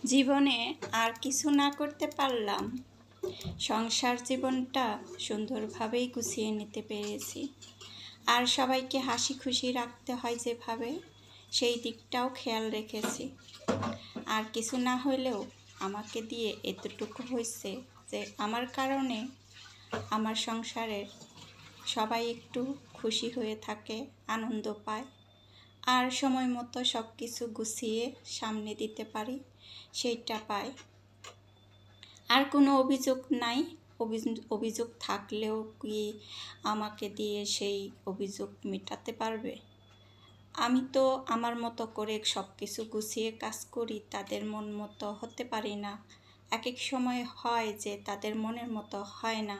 জীবনে আর কিছু না করতে পারলাম, সংসার জীবনটা সুন্দরভাবেই গুছিয়ে নিতে পেরেছি। আর সবাইকে হাসি খুশি রাখতে হয় যেভাবে, সেই দিকটাও খেয়াল রেখেছি। আর কিছু না হইলেও আমাকে দিয়ে এতটুকু হয়েছে যে আমার কারণে আমার সংসারের সবাই একটু খুশি হয়ে থাকে, আনন্দ পায়, আর সময় মতো সব কিছু গুছিয়ে সামনে দিতে পারি, সেইটা পাই। আর কোনো অভিযোগ নাই। অভিযোগ থাকলেও কি আমাকে দিয়ে সেই অভিযোগ মেটাতে পারবে? আমি তো আমার মতো করে সব কিছু গুছিয়ে কাজ করি, তাদের মন মতো হতে পারি না। এক এক সময় হয় যে তাদের মনের মতো হয় না।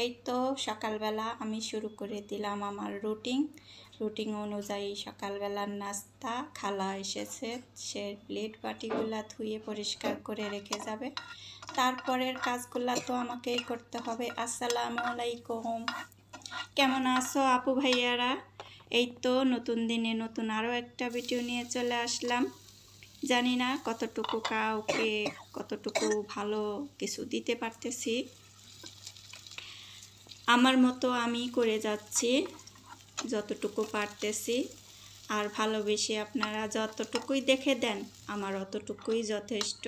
এই তো সকালবেলা আমি শুরু করে দিলাম আমার রুটিন অনুযায়ী সকালবেলার নাস্তা। খালা এসেছে, সে প্লেট বাটিগুলা ধুয়ে পরিষ্কার করে রেখে যাবে। তারপরের কাজগুলা তো আমাকেই করতে হবে। আসসালামু আলাইকুম, কেমন আছো আপু ভাইয়ারা? এই তো নতুন দিনে নতুন আরও একটা ভিডিও নিয়ে চলে আসলাম। জানি না কতটুকু কাউকে কতটুকু ভালো কিছু দিতে পারতেছি। আমার মতো আমি করে যাচ্ছি যতটুকু পারতেছি। আর ভালোবেসে আপনারা যতটুকুই দেখে দেন আমার অতটুকুই যথেষ্ট।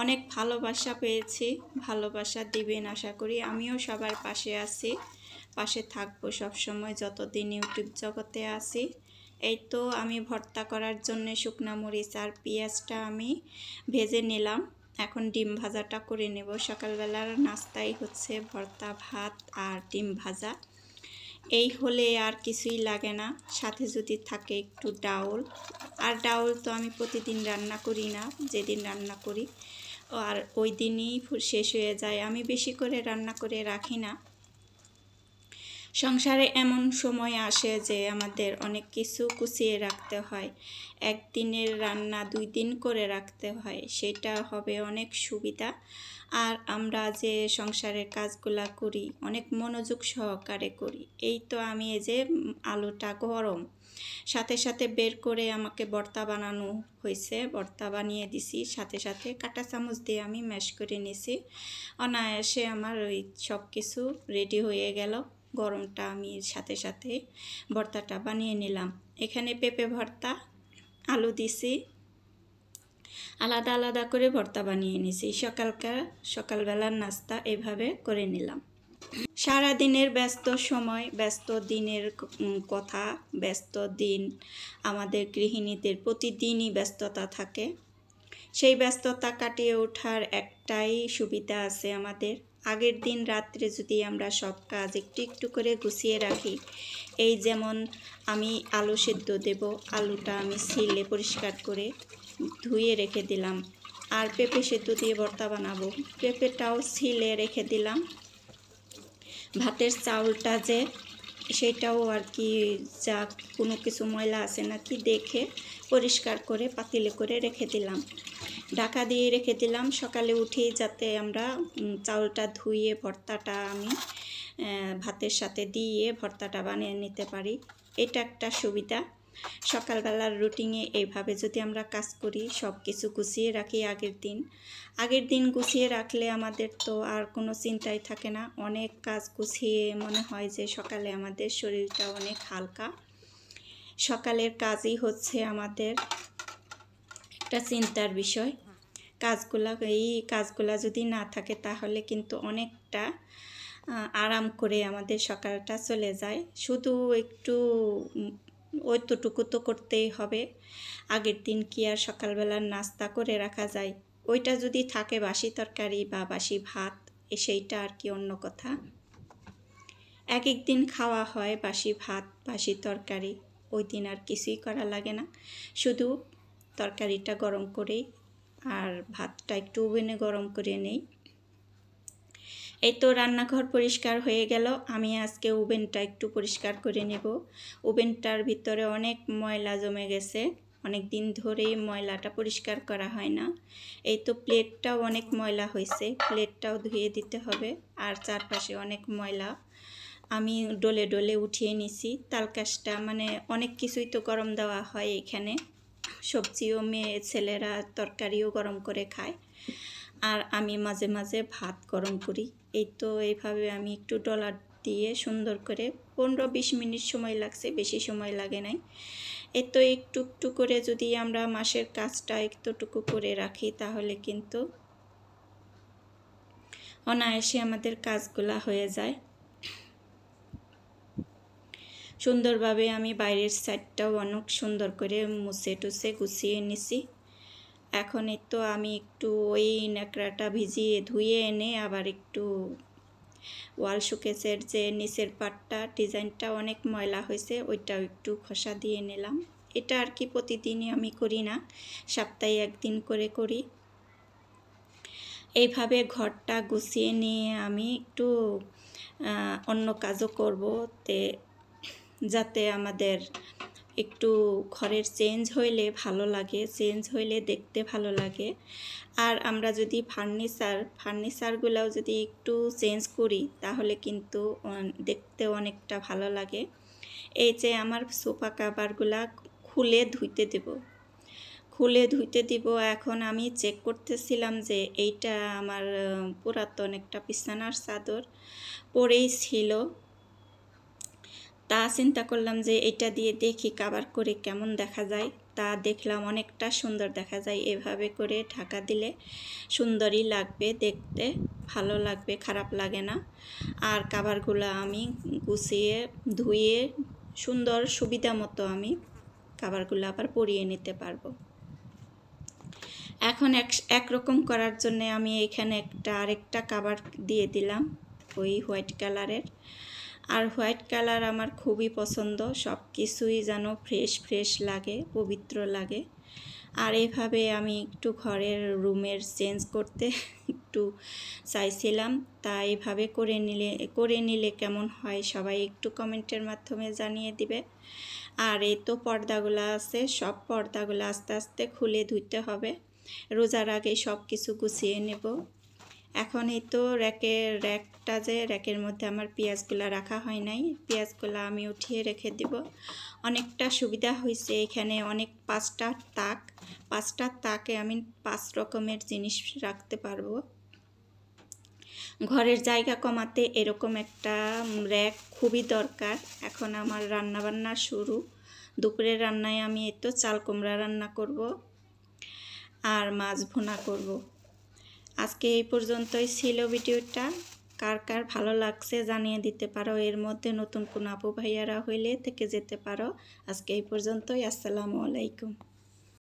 অনেক ভালোবাসা পেয়েছি, ভালোবাসা দিবেন আশা করি। আমিও সবার পাশে আছি, পাশে থাকবো সবসময় যতদিন ইউটিউব জগতে আছি। এই তো আমি ভর্তা করার জন্য শুকনা মরিচ আর পেঁয়াজটা আমি ভেজে নিলাম। এখন ডিম ভাজাটা করে নেব। সকালবেলার নাস্তাই হচ্ছে ভর্তা, ভাত আর ডিম ভাজা। এই হলে আর কিছুই লাগে না, সাথে যদি থাকে একটু ডাউল। আর ডাউল তো আমি প্রতিদিন রান্না করি না, যেদিন রান্না করি আর ওই দিনই শেষ হয়ে যায়। আমি বেশি করে রান্না করে রাখি না। সংসারে এমন সময় আসে যে আমাদের অনেক কিছু গুছিয়ে রাখতে হয়, একদিনের রান্না 2 দিন করে রাখতে হয়, সেটা হবে অনেক সুবিধা। আর আমরা যে সংসারের কাজগুলা করি অনেক মনোযোগ সহকারে করি। এই তো আমি এই যে আলুটা গরম সাথে সাথে বের করে আমাকে ভর্তা বানানো হয়েছে, ভর্তা বানিয়ে দিছি। সাথে সাথে কাঁটা চামচ দিয়ে আমি ম্যাশ করে নিছি। অনায়াসে আমার ওই সব কিছু রেডি হয়ে গেল। গরমটা আমি সাথে সাথে ভর্তাটা বানিয়ে নিলাম। এখানে পেঁপে ভর্তা, আলু দিছি, আলাদা আলাদা করে ভর্তা বানিয়ে নিছি। সকালবেলার নাস্তা এভাবে করে নিলাম। সারাদিনের ব্যস্ত সময়, ব্যস্ত দিনের কথা, ব্যস্ত দিন আমাদের গৃহিণীদের প্রতিদিনই ব্যস্ততা থাকে। সেই ব্যস্ততা কাটিয়ে ওঠার একটাই সুবিধা আছে আমাদের। আগের দিন রাত্রে যদি আমরা সব কাজ একটু একটু করে গুছিয়ে রাখি, এই যেমন আমি আলু সেদ্ধ দেব, আলুটা আমি ছিলে পরিষ্কার করে ধুয়ে রেখে দিলাম। আর পেঁপে সেদ্ধ দিয়ে ভর্তা বানাবো, পেঁপেটাও ছিলে রেখে দিলাম। ভাতের চাউলটা যে সেটাও আর কি যা কোনো কিছু ময়লা আছে নাকি দেখে পরিষ্কার করে পাতিলে করে রেখে দিলাম, ঢাকা দিয়ে রেখে দিলাম। সকালে উঠেই যাতে আমরা চাউলটা ধুয়ে ভর্তাটা আমি ভাতের সাথে দিয়ে ভর্তাটা বানিয়ে নিতে পারি, এটা একটা সুবিধা। সকালবেলার রুটিনে এইভাবে যদি আমরা কাজ করি, সব কিছু গুছিয়ে রাখি আগের দিন গুছিয়ে রাখলে আমাদের তো আর কোনো চিন্তাই থাকে না। অনেক কাজ গুছিয়ে মনে হয় যে সকালে আমাদের শরীরটা অনেক হালকা। সকালের কাজই হচ্ছে আমাদের একটা চিন্তার বিষয়। এই কাজগুলা যদি না থাকে তাহলে কিন্তু অনেকটা আরাম করে আমাদের সকালটা চলে যায়। শুধু একটু ওইটুকু তো করতেই হবে। আগের দিন কি আর সকালবেলার নাস্তা করে রাখা যায়? ওইটা যদি থাকে বাসি তরকারি বা বাসি ভাত, সেইটা আর কি অন্য কথা। এক এক দিন খাওয়া হয় বাসি ভাত, বাসি তরকারি, ওই দিন আর কিছুই করা লাগে না, শুধু তরকারিটা গরম করেই আর ভাতটা একটু ওভেনে গরম করে নেই। এই তো রান্নাঘর পরিষ্কার হয়ে গেল। আমি আজকে ওভেনটা একটু পরিষ্কার করে নেব। ওভেনটার ভিতরে অনেক ময়লা জমে গেছে, অনেক দিন ধরেই ময়লাটা পরিষ্কার করা হয় না। এই তো প্লেটটাও অনেক ময়লা হয়েছে, প্লেটটাও ধুয়ে দিতে হবে। আর চারপাশে অনেক ময়লা আমি ডলে ডলে উঠিয়ে নিছি। তালকাশটা মানে অনেক কিছুই তো গরম দেওয়া হয় এখানে। সবজিও মেয়ে ছেলেরা তরকারিও গরম করে খায়, আর আমি মাঝে মাঝে ভাত গরম করি। এই তো এইভাবে আমি একটু ডলার দিয়ে সুন্দর করে 15-20 মিনিট সময় লাগছে, বেশি সময় লাগে নাই। এই তো একটু একটু করে যদি আমরা মাসের কাজটা একটুটুকু করে রাখি তাহলে কিন্তু অনায়াসে আমাদের কাজগুলা হয়ে যায়। সুন্দরভাবে আমি বাইরের সাইডটাও অনেক সুন্দর করে মুছে টুছে গুছিয়ে নিছি। এখন এই তো আমি একটু ওই ন্যাকড়াটা ভিজিয়ে ধুয়ে এনে আবার একটু ওয়াল শোকেসের যে নিচের পাটটা ডিজাইনটা অনেক ময়লা হয়েছে, ওইটাও একটু ঘষা দিয়ে নিলাম। এটা আর কি প্রতিদিনই আমি করি না, সপ্তাহে একদিন করে করি। এইভাবে ঘরটা গুছিয়ে নিয়ে আমি একটু অন্য কাজও করব, যাতে আমাদের একটু ঘরের চেঞ্জ হইলে ভালো লাগে, চেঞ্জ হইলে দেখতে ভালো লাগে। আর আমরা যদি ফার্নিচারগুলোও যদি একটু চেঞ্জ করি তাহলে কিন্তু দেখতে অনেকটা ভালো লাগে। এই যে আমার সোফা কাভারগুলা খুলে ধুইতে দিব। এখন আমি চেক করতেছিলাম যে এইটা আমার পুরাতন একটা বিছানার চাদর পরেই ছিল, তা চিন্তা করলাম যে এটা দিয়ে দেখি কাভার করে কেমন দেখা যায়। তা দেখলাম অনেকটা সুন্দর দেখা যায়, এভাবে করে ঢাকা দিলে সুন্দরই লাগবে, দেখতে ভালো লাগবে, খারাপ লাগে না। আর কাভারগুলো আমি গুছিয়ে ধুয়ে সুন্দর সুবিধা মতো আমি কাভারগুলো আবার পরিয়ে নিতে পারবো। এখন একরকম করার জন্য আমি এখানে আরেকটা কাভার দিয়ে দিলাম ওই হোয়াইট কালারের। আর হোয়াইট কালার আমার খুবই পছন্দ, সব কিছুই যেন ফ্রেশ লাগে, পবিত্র লাগে। আর এইভাবে আমি একটু ঘরের রুমের চেঞ্জ করতে একটু চাইছিলাম, তা এইভাবে করে নিলে কেমন হয় সবাই একটু কমেন্টের মাধ্যমে জানিয়ে দিবে। আর এই তো পর্দাগুলো আছে, সব পর্দাগুলো আস্তে আস্তে খুলে ধুইতে হবে, রোজার আগে সব কিছু গুছিয়ে নেব। এখন এই তো র্যাকের মধ্যে আমার পেঁয়াজগুলো রাখা হয় নাই, পেঁয়াজগুলো আমি উঠিয়ে রেখে দিব। অনেকটা সুবিধা হয়েছে, এখানে অনেক 5টা তাকে আমি 5 রকমের জিনিস রাখতে পারবো। ঘরের জায়গা কমাতে এরকম একটা র্যাক খুবই দরকার। এখন আমার রান্নাবান্না শুরু, দুপুরের রান্নায় আমি এই তো চাল কুমড়া রান্না করব আর মাছ ভুনা করব। আজকে এই পর্যন্তই ছিল ভিডিওটা। কার কার ভালো লাগছে জানিয়ে দিতে পারো, এর মধ্যে নতুন কোন আপু ভাইয়ারা হইলে থেকে যেতে পারো। আজকে এই পর্যন্তই, আসসালামু আলাইকুম।